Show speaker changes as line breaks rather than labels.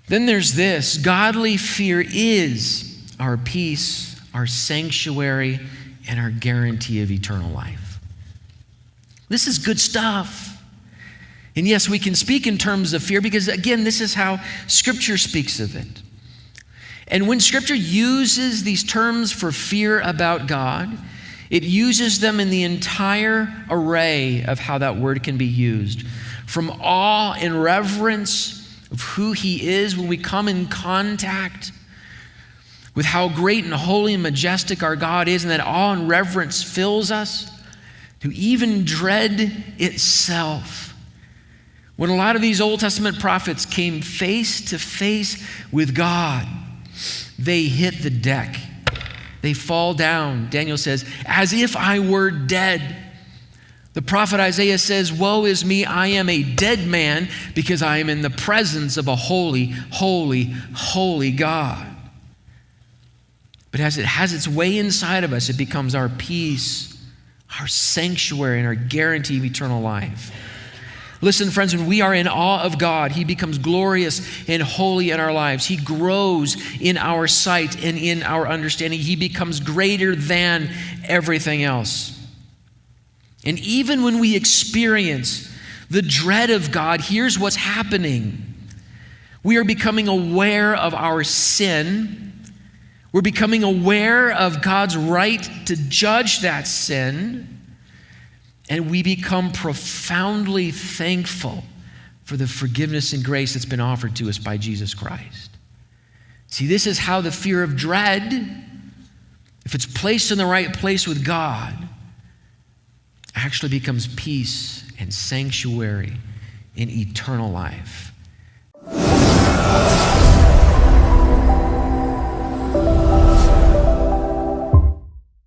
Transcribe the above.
Then there's this: godly fear is our peace, our sanctuary, and our guarantee of eternal life. This is good stuff. And yes, we can speak in terms of fear because, again, this is how Scripture speaks of it. And when Scripture uses these terms for fear about God, it uses them in the entire array of how that word can be used. From awe and reverence of who He is when we come in contact with how great and holy and majestic our God is, and that awe and reverence fills us, to even dread itself. When a lot of these Old Testament prophets came face to face with God, they hit the deck. They fall down, Daniel says, as if I were dead. The prophet Isaiah says, woe is me, I am a dead man because I am in the presence of a holy, holy, holy God. But as it has its way inside of us, it becomes our peace, our sanctuary, and our guarantee of eternal life. Listen, friends, when we are in awe of God, He becomes glorious and holy in our lives. He grows in our sight and in our understanding. He becomes greater than everything else. And even when we experience the dread of God, here's what's happening. We are becoming aware of our sin. We're becoming aware of God's right to judge that sin. And we become profoundly thankful for the forgiveness and grace that's been offered to us by Jesus Christ. See, this is how the fear of dread, if it's placed in the right place with God, actually becomes peace and sanctuary in eternal life.